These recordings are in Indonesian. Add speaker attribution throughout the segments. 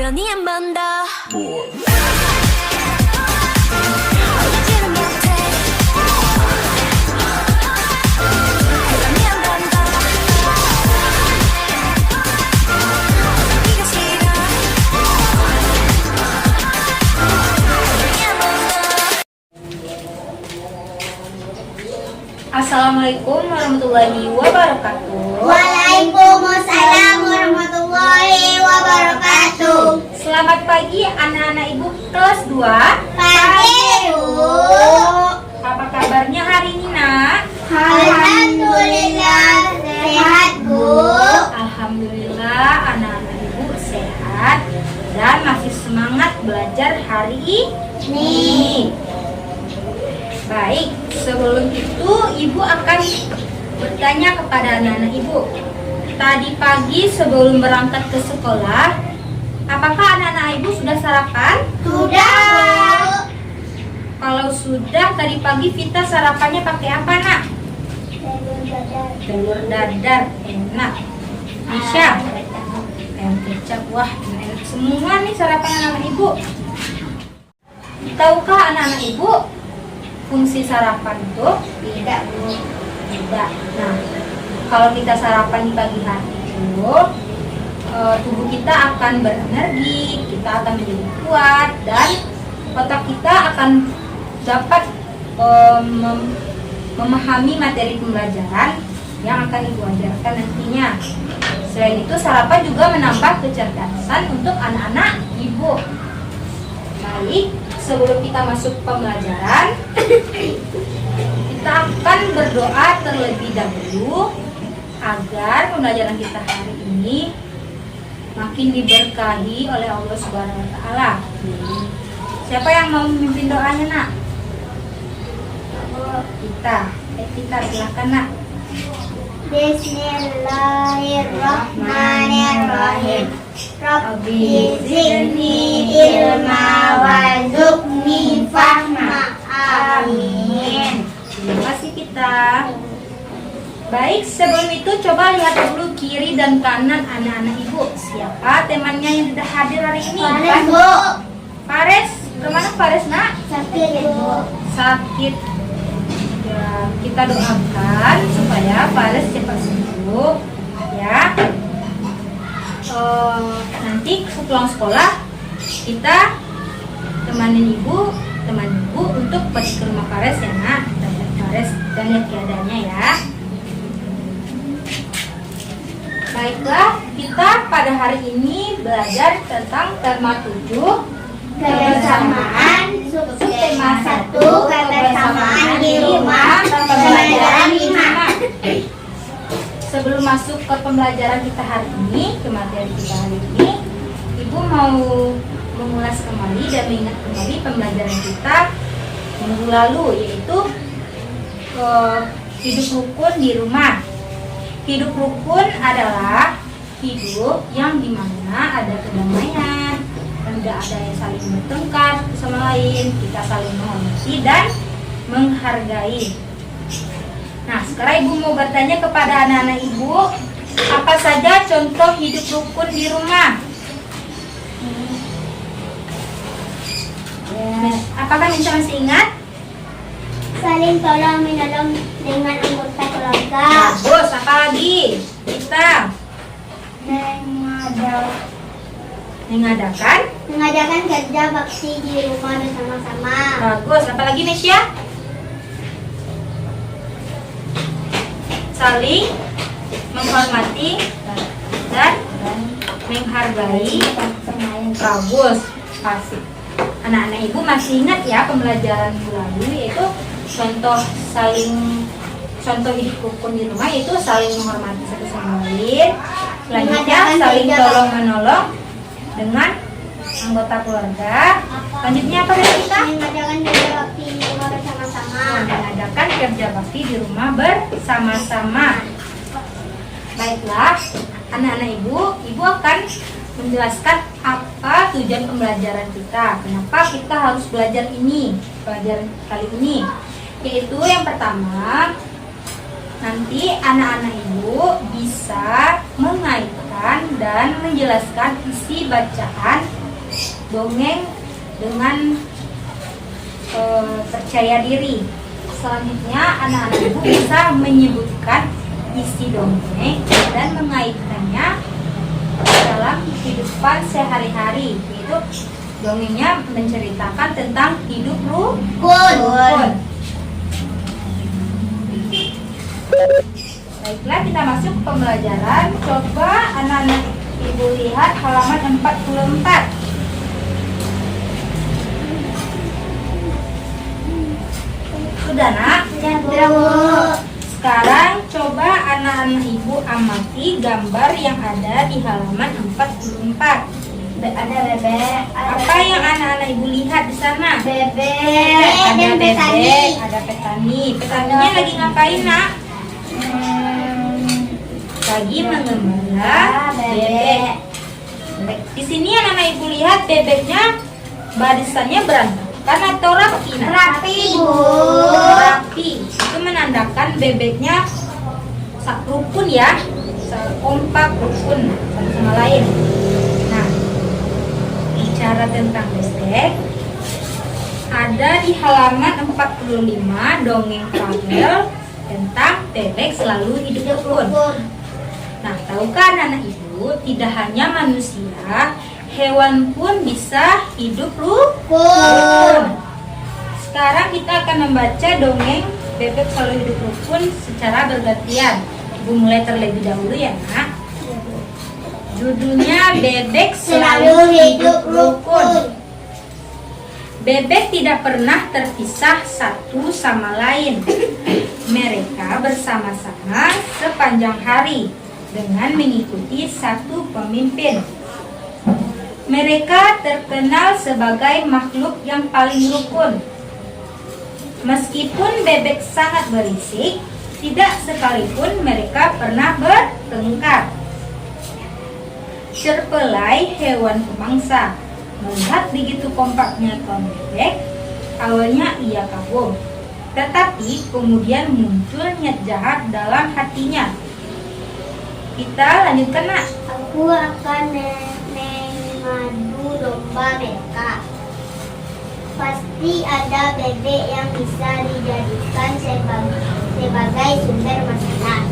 Speaker 1: 그러니 한 번 더.
Speaker 2: Assalamualaikum warahmatullahi wabarakatuh.
Speaker 3: Waalaikumsalam warahmatullahi wabarakatuh.
Speaker 2: Selamat pagi anak-anak ibu kelas 2.
Speaker 3: Pagi Bu.
Speaker 2: Apa kabarnya hari ini nak?
Speaker 3: Alhamdulillah sehat Bu.
Speaker 2: Alhamdulillah anak-anak ibu sehat dan masih semangat belajar hari ini. Baik, sebelum itu ibu akan bertanya kepada anak-anak ibu. Tadi pagi sebelum berangkat ke sekolah, apakah anak-anak ibu sudah sarapan?
Speaker 3: Sudah.
Speaker 2: Kalau sudah, tadi pagi Vita sarapannya pakai apa nak? Telur dadar, enak. Aisyah, ayam kecap, wah enak semua nih sarapan anak-anak ibu. Tahukah anak-anak ibu fungsi sarapan itu?
Speaker 3: Tidak Bu.
Speaker 2: Tidak. Nah, kalau kita sarapan di pagi hari itu, tubuh kita akan berenergi, kita akan menjadi kuat, dan otak kita akan dapat memahami materi pembelajaran yang akan ibu ajarkan nantinya. Selain itu, sarapan juga menambah kecerdasan untuk anak-anak ibu. Baik, sebelum kita masuk pembelajaran, kita akan berdoa terlebih dahulu agar pembelajaran kita hari ini makin diberkahi oleh Allah Subhanahu wa taala. Siapa yang mau memimpin doanya, nak? Kita silakan, nak.
Speaker 3: Bismillahirrahmanirrahim. Rabbi zidni ilma warzuqni fahma. Amin.
Speaker 2: Terima kasih kita. Baik, sebelum itu coba lihat dulu kiri dan kanan anak-anak ibu. Siapa temannya yang tidak hadir hari ini?
Speaker 3: Panas Bu.
Speaker 2: Fares. Kemana Fares, nak?
Speaker 3: Sakit Bu.
Speaker 2: Sakit. Ya, kita doakan supaya Fares cepat sembuh. Ya. Nanti sepulang sekolah kita teman ibu untuk pergi ke rumah Fares ya nak. Kita lihat Fares dan lihat keadaannya ya. Baiklah, kita pada hari ini belajar tentang tema 7
Speaker 3: Kebersamaan, subtema 1, kebersamaan di rumah, pembelajaran 5.
Speaker 2: Sebelum masuk ke pembelajaran kita hari ini, ke materi kita hari ini, Ibu mau mengulas kembali dan mengingat kembali pembelajaran kita minggu lalu, yaitu hidup rukun di rumah. Hidup rukun adalah hidup yang dimana ada kedamaian, tidak ada yang saling bertengkar sama lain, kita saling menghormati dan menghargai. Nah, sekarang ibu mau bertanya kepada anak-anak ibu, apa saja contoh hidup rukun di rumah? Apakah Minta masih ingat?
Speaker 3: Saling tolong menolong dengan anggota keluarga.
Speaker 2: Bagus, apa lagi? Kita mengadakan
Speaker 3: kerja bakti di rumah bersama-sama.
Speaker 2: Bagus, apa lagi Nesya? Saling menghormati dan menghargai. Bagus, pasti. Anak-anak ibu masih ingat ya pembelajaran minggu lalu, yaitu contoh hidup rukun di rumah yaitu saling menghormati satu sama lain. Selanjutnya saling tolong menolong dengan anggota keluarga. Selanjutnya apa dari kita?
Speaker 3: Mengadakan kerja bakti di rumah bersama-sama.
Speaker 2: Mengadakan kerja bakti di rumah bersama-sama. Baiklah, anak-anak ibu akan menjelaskan apa tujuan pembelajaran kita. Kenapa kita harus belajar ini, pelajaran kali ini? Yaitu yang pertama, Nanti anak-anak ibu bisa mengaitkan dan menjelaskan isi bacaan dongeng dengan percaya diri. Selanjutnya anak-anak ibu bisa menyebutkan isi dongeng dan mengaitkannya dalam kehidupan sehari-hari, yaitu dongengnya menceritakan tentang hidup rukun. Baiklah, kita masuk ke pembelajaran. Coba anak-anak ibu lihat halaman 44. Sudah, Nak?
Speaker 3: Sudah, Bu.
Speaker 2: Sekarang coba anak-anak ibu amati gambar yang ada di halaman 44.
Speaker 3: Ada bebek.
Speaker 2: Apa yang anak-anak ibu lihat di sana?
Speaker 3: Bebek.
Speaker 2: Ada
Speaker 3: Dan petani.
Speaker 2: bebek, ada petani. Petaninya lagi ngapain, Nak? Lagi mengembala bebek. Di sini anak-anak ibu lihat bebeknya barisannya berantakan atau rapi, Nak?
Speaker 3: Rapi, Bu.
Speaker 2: Rapi. Itu menandakan bebeknya rukun ya, kompak, rukun satu sama lain. Nah, bicara tentang bebek, ada di halaman 45 dongeng fabel tentang bebek selalu hidup rukun. Nah, tahukah anak ibu, tidak hanya manusia, hewan pun bisa hidup rukun. Sekarang kita akan membaca dongeng bebek selalu hidup rukun secara bergantian. Ibu mulai terlebih dahulu ya, Nak. Judulnya Bebek Selalu Hidup Rukun. Bebek tidak pernah terpisah satu sama lain. Mereka bersama-sama sepanjang hari dengan mengikuti satu pemimpin. Mereka terkenal sebagai makhluk yang paling rukun. Meskipun bebek sangat berisik, tidak sekalipun mereka pernah bertengkar. Terpelai hewan pemangsa melihat begitu kompaknya kaum bebek, awalnya ia kagum, tetapi kemudian muncul niat jahat dalam hatinya. Kita lanjutkan, Nak.
Speaker 3: Aku akan mengadu domba mereka. Pasti ada bebek yang bisa dijadikan sebagai sumber makanan.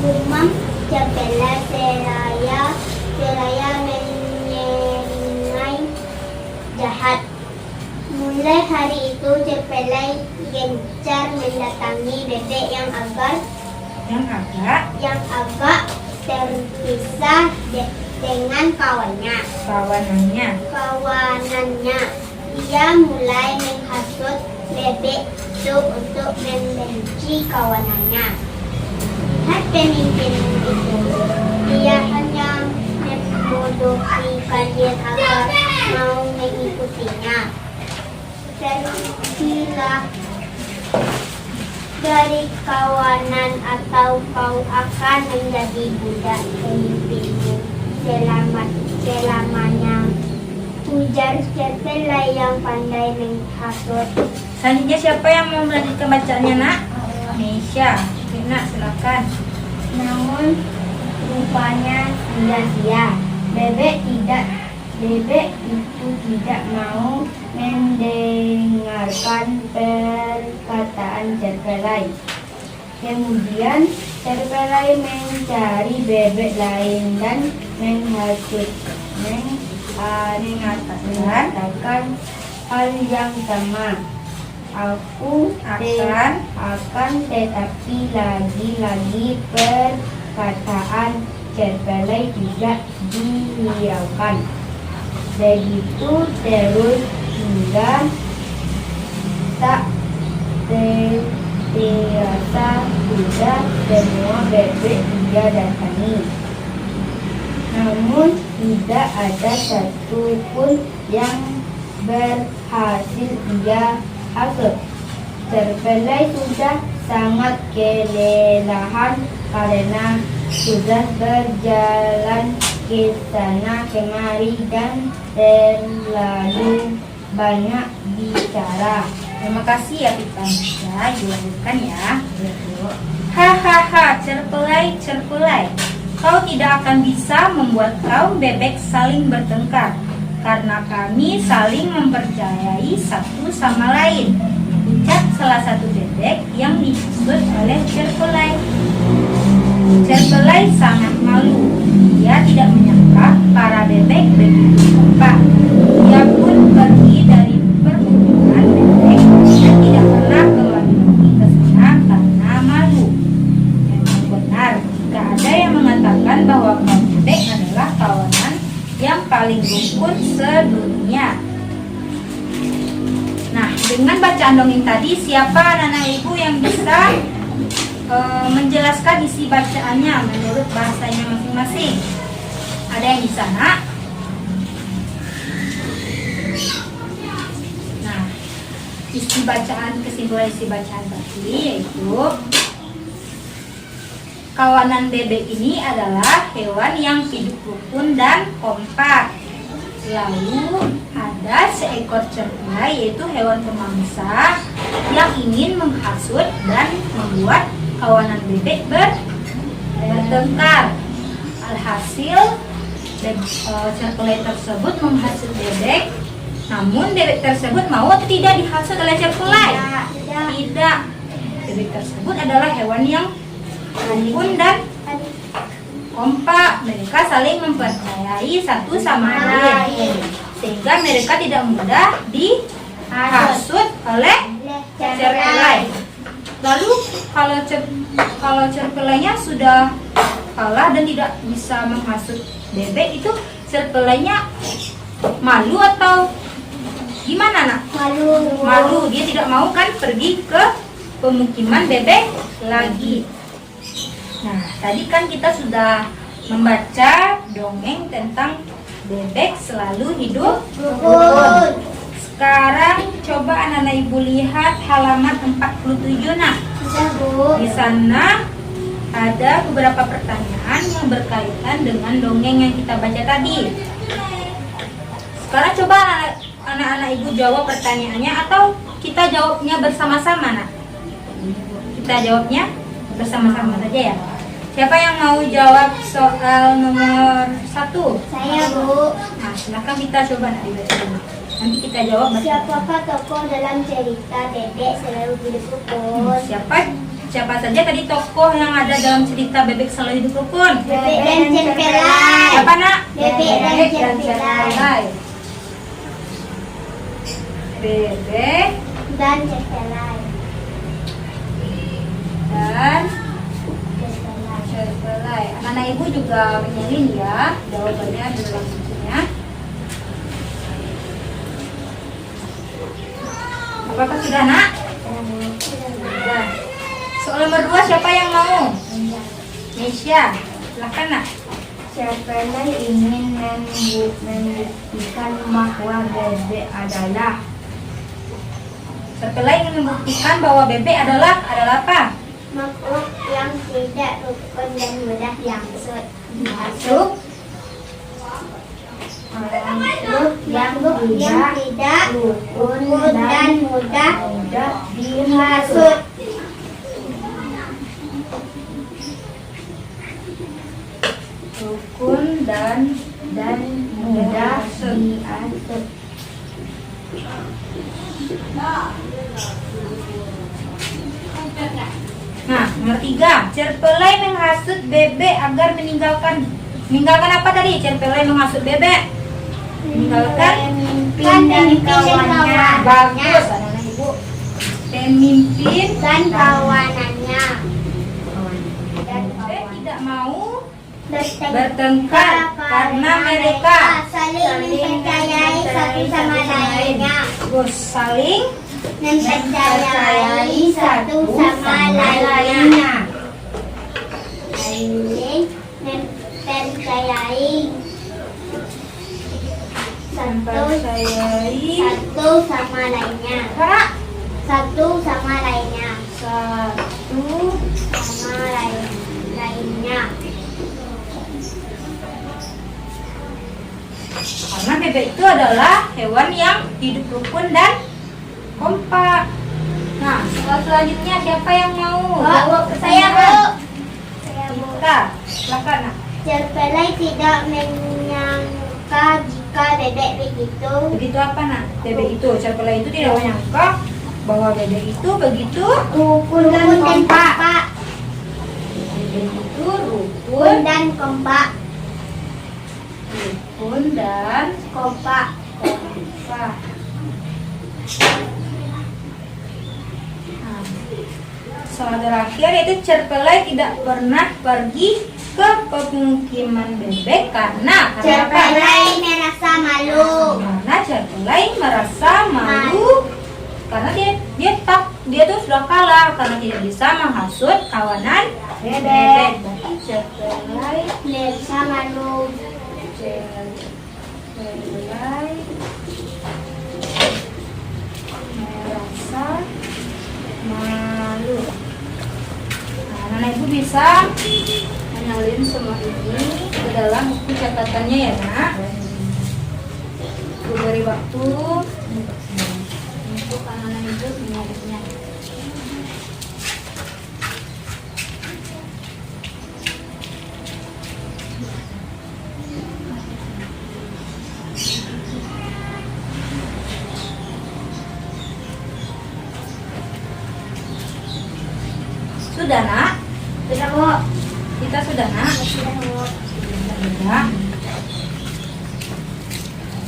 Speaker 3: Gumam Capella seraya menyengai jahat. Mulai hari itu Capella gencar mendatangi bebek yang agak terpisah dengan kawanannya. Dia mulai menghasut bebek itu untuk membenci kawanannya. Lihat pemimpin itu, dia hanya membodohi kalian agar mau mengikutinya. Pergilah dari kawanan atau kau akan menjadi budak pemimpinmu selamanya. Ujar Capella yang pandai menghasut.
Speaker 2: Selanjutnya siapa yang mau melanjutkan bacaannya, Nak? Nesya. Oke, Nak, silakan.
Speaker 3: Namun rupanya sia-sia. Bebek itu tidak mau mendengarkan perkataan Capella. Kemudian Capella mencari bebek lain dan mengatakan hal yang sama. Aku akan tetapi lagi-lagi perkataan Capella tidak dihiraukan. Begitu terus hingga tak terasa sudah semua bebek dia datangi. Namun tidak ada satu pun yang berhasil ia hasut. Capella sudah sangat kelelahan karena sudah berjalan ke sana kemari dan terlalu banyak bicara.
Speaker 2: Terima kasih ya Pipan. Ya, dilanjutkan ya. Hahaha, cerpelai, cerpelai. Kau tidak akan bisa membuat kaum bebek saling bertengkar, karena kami saling mempercayai satu sama lain. Ucap salah satu bebek yang dihasut oleh cerpelai. Cerpelai sangat malu. Dia tidak menyangka para bebek begitu kompak. Dia pun pergi dari perkumpulan bebek dan tidak pernah kembali lagi ke sana karena malu. Memang benar, jika ada yang mengatakan bahwa kaum bebek adalah kawanan yang paling rukun sedunia. Nah, dengan bacaan dongeng tadi, siapa anak-anak ibu yang bisa menjelaskan isi bacaannya menurut bahasanya masing-masing? Ada yang bisa, Nak? Nah, isi bacaan, kesimpulan isi bacaan tadi yaitu kawanan bebek ini adalah hewan yang hidup rukun dan kompak. Lalu ada seekor cerpelai, yaitu hewan pemangsa yang ingin menghasut dan membuat kawanan bebek bertengkar. Alhasil cerpelai tersebut menghasut bebek, namun bebek tersebut mau atau tidak dihasut oleh cerpelai? Tidak. Bebek tersebut adalah hewan yang rukun dan kompak. Mereka saling mempercayai satu sama lain, sehingga mereka tidak mudah dihasut oleh cerpelai. Lalu kalau cerpelainya sudah kalah dan tidak bisa menghasut bebek, itu cerpelainya malu atau gimana, Nak? Malu. Dia tidak mau kan pergi ke pemukiman bebek lagi. Nah, tadi kan kita sudah membaca dongeng tentang bebek selalu hidup rukun. Sekarang coba anak-anak ibu lihat halaman 47, Nak. Di sana ada beberapa pertanyaan yang berkaitan dengan dongeng yang kita baca tadi. Sekarang coba anak-anak ibu jawab pertanyaannya, atau kita jawabnya bersama-sama, Nak? Kita jawabnya bersama-sama saja ya. Siapa yang mau jawab soal nomor 1?
Speaker 3: Saya, Bu.
Speaker 2: Nah, silakan kita coba dibaca dulu. Nanti kita jawab bersama.
Speaker 3: Siapakah tokoh dalam cerita Bebek Selalu Hidup Rukun?
Speaker 2: Siapa saja tadi tokoh yang ada dalam cerita Bebek Selalu Hidup Rukun?
Speaker 3: Bebek dan cerpelai.
Speaker 2: Siapa, Nak?
Speaker 3: Bebek dan cerpelai.
Speaker 2: Bebek
Speaker 3: Dan cerpelai.
Speaker 2: dan cerpelai. Anak-anak ibu juga menyalin ya jawabannya di dalam bukunya. Apakah sudah, Nak? Sudah. Soal nomor 2 siapa yang mau? Nesya, silakan, Nak.
Speaker 3: Cerpelai ingin membuktikan bahwa bebek adalah
Speaker 2: Cerpelai ingin membuktikan bahwa bebek adalah apa?
Speaker 3: makhluk yang tidak rukun dan mudah dihasut.
Speaker 2: Masuk.
Speaker 3: Makhluk yang tidak rukun dan mudah dihasut.
Speaker 2: Rukun dan
Speaker 3: Mudah dihasut.
Speaker 2: Nah, nomor 3, cerpelai menghasut bebek agar meninggalkan apa tadi? Cerpelai menghasut bebek meninggalkan
Speaker 3: Pemimpin dan kawannya.
Speaker 2: Bagus, anak-anak ibu. Pemimpin
Speaker 3: Dan kawanannya.
Speaker 2: Bebek tidak mau bertengkar karena mereka
Speaker 3: saling mempercayai satu sama lainnya.
Speaker 2: terus saling
Speaker 3: Mempercayai satu sama lainnya. Saling mempercayai satu sama lainnya.
Speaker 2: Kak,
Speaker 3: Satu sama lainnya.
Speaker 2: karena bebek itu adalah hewan yang hidup rukun dan kompak. Nah, soal selanjutnya siapa yang mau?
Speaker 3: Saya Bu. Saya Bu.
Speaker 2: Kita, silakan nak.
Speaker 3: Cerpelai tidak menyangka jika bebek begitu.
Speaker 2: Begitu apa nak? Bebek itu, Cerpelai itu tidak menyangka bahwa bebek itu begitu
Speaker 3: Rukun dan kompak.
Speaker 2: bebek itu
Speaker 3: Rukun dan kompak.
Speaker 2: rukun dan
Speaker 3: Kompak.
Speaker 2: kompak. Nah, soal terakhir yaitu Cerpelai tidak pernah pergi ke pemukiman bebek karena apa?
Speaker 3: Cerpelai merasa malu.
Speaker 2: Karena Cerpelai merasa malu karena dia tuh sudah kalah karena tidak bisa menghasut kawanan bebek. Berarti Cerpelai
Speaker 3: Merasa malu.
Speaker 2: Cerpelai merasa malu. Nah, anak ibu bisa menyalin semua ini ke dalam buku catatannya ya nak. Ibu beri waktu untuk anak-anak ibu menyalinnya. Sudah nak?
Speaker 3: Sudah Bu.
Speaker 2: Kita sudah nak?
Speaker 3: Sudah Bu.
Speaker 2: Sudah.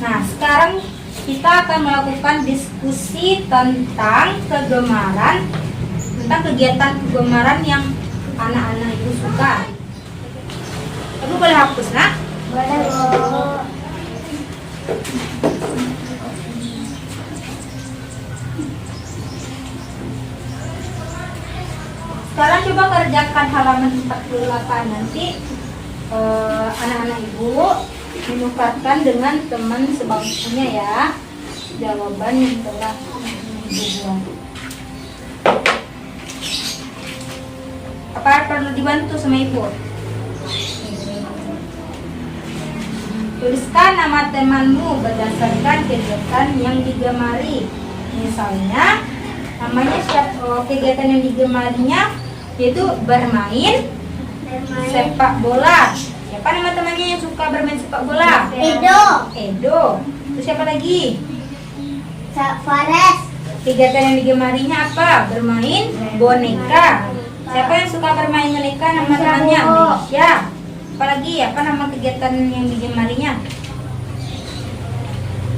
Speaker 2: Nah, sekarang kita akan melakukan diskusi tentang kegemaran, tentang kegiatan kegemaran yang anak-anak itu suka. Ibu boleh hapus nak?
Speaker 3: Boleh Bu.
Speaker 2: Sekarang coba kerjakan halaman 48 nanti anak-anak ibu menukarkan dengan teman sebangkunya ya jawaban yang telah ibu buat. Apa perlu dibantu sama ibu? Tuliskan nama temanmu berdasarkan kegiatan yang digemari. Misalnya namanya kegiatan yang digemarinya yaitu bermain sepak bola. Siapa nama temannya yang suka bermain sepak bola? Edo. Terus siapa lagi?
Speaker 3: Fares.
Speaker 2: Kegiatan yang digemarinya apa? Bermain boneka. Siapa yang suka bermain boneka? Nama temannya Melisha. Apa lagi? Apa nama kegiatan yang digemarinya?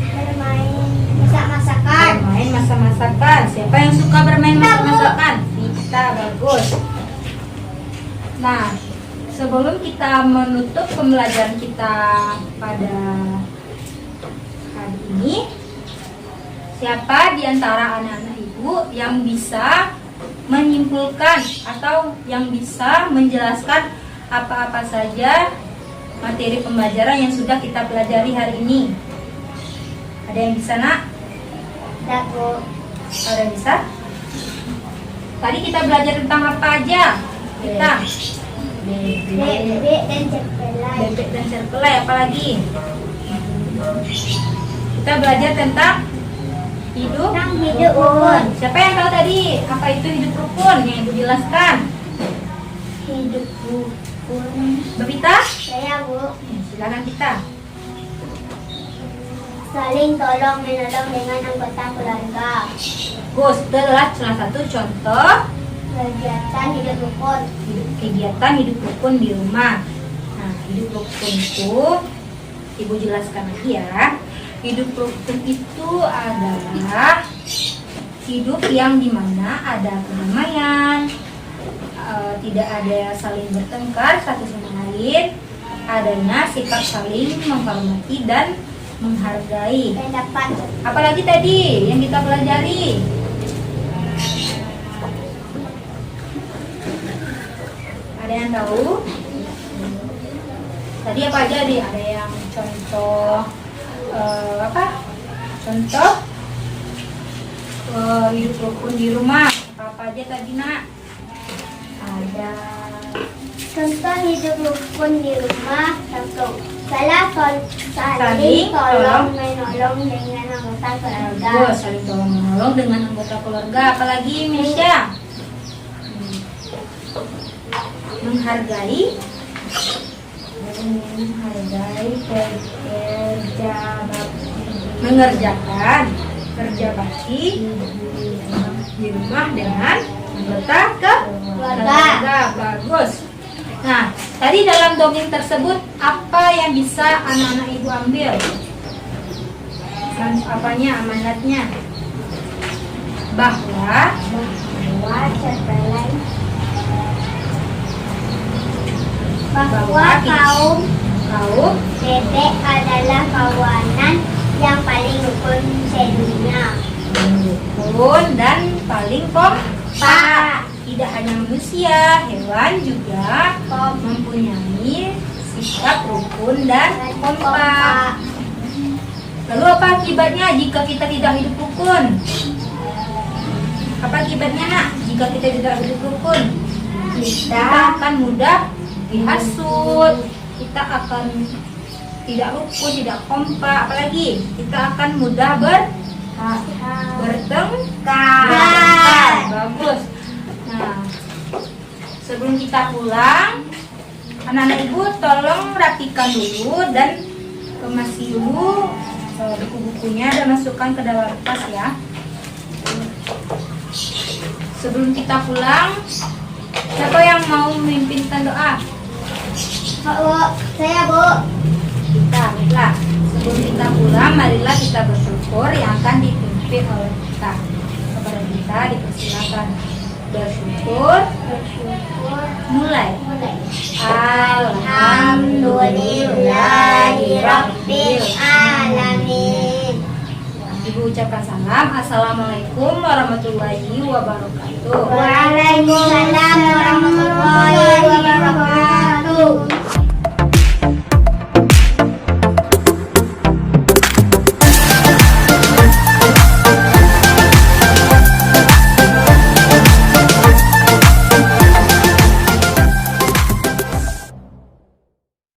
Speaker 3: Bermain masak-masakan.
Speaker 2: Bermain masak-masakan. Siapa yang suka bermain masak-masakan? Vita, bagus. Nah, sebelum kita menutup pembelajaran kita pada hari ini, siapa di antara anak-anak ibu yang bisa menyimpulkan atau yang bisa menjelaskan apa-apa saja materi pembelajaran yang sudah kita pelajari hari ini? Ada yang bisa nak?
Speaker 3: Tidak Bu.
Speaker 2: Ada yang bisa? Tadi kita belajar tentang apa aja? Kita
Speaker 3: Bebek dan cerpelai.
Speaker 2: bebek dan Cerpelai, apalagi? Kita belajar tentang hidup
Speaker 3: rukun.
Speaker 2: Siapa yang tahu tadi apa itu hidup rukun yang ibu jelaskan?
Speaker 3: Hidup rukun.
Speaker 2: Bebita?
Speaker 3: Saya Bu.
Speaker 2: Silakan kita.
Speaker 3: Saling tolong menolong dengan anggota keluarga.
Speaker 2: Gus, itu adalah salah satu contoh
Speaker 3: Kegiatan hidup rukun.
Speaker 2: kegiatan hidup rukun di rumah. Nah, hidup rukun itu ibu jelaskan lagi ya. Hidup rukun itu adalah hidup yang dimana ada kedamaian, tidak ada saling bertengkar satu sama lain, adanya sikap saling menghormati dan menghargai.
Speaker 3: Pendapat.
Speaker 2: Apalagi tadi yang kita pelajari? Ada yang tahu? Tadi apa aja nih? Ada yang contoh apa? Contoh hidup rukun di rumah. Apa aja tadi nak? Ada
Speaker 3: Contoh hidup rukun di rumah. Satu. Saling
Speaker 2: Saling
Speaker 3: tolong menolong dengan anggota anggota keluarga.
Speaker 2: Bagus, saling tolong menolong dengan anggota keluarga. Apalagi Mesya? Menghargai
Speaker 3: kerja bakti
Speaker 2: mengerjakan kerja bakti di rumah dengan anggota keluarga. Bagus. Nah, tadi dalam dongeng tersebut apa yang bisa anak-anak ibu ambil? Apanya, amanatnya? Bahwa kaum
Speaker 3: bebek adalah kawanan yang paling rukun sedunia.
Speaker 2: rukun dan paling kompak. Tidak hanya manusia, hewan juga mempunyai sikap rukun dan kompak. Lalu apa akibatnya jika kita tidak hidup rukun? Apa akibatnya nak? Jika kita tidak hidup rukun, kita akan mudah dihasut, kita akan tidak rukun, tidak kompak, apalagi kita akan mudah bertengkar. Bagus. Nah, sebelum kita pulang, anak-anak ibu tolong rapikan dulu dan kemasi dulu buku-bukunya dan masukkan ke dalam tas ya. Sebelum kita pulang, siapa yang mau memimpinkan doa?
Speaker 3: Bu, saya Bu.
Speaker 2: Kita, baiklah. Sebelum kita pulang, marilah kita bersyukur yang akan dipimpin oleh kita. Kepada kita dipersilakan bersyukur. Mulai.
Speaker 3: Alhamdulillahirabbil alamin.
Speaker 2: Ibu ucapkan salam. Assalamualaikum warahmatullahi wabarakatuh.
Speaker 3: Waalaikumsalam warahmatullahi wabarakatuh.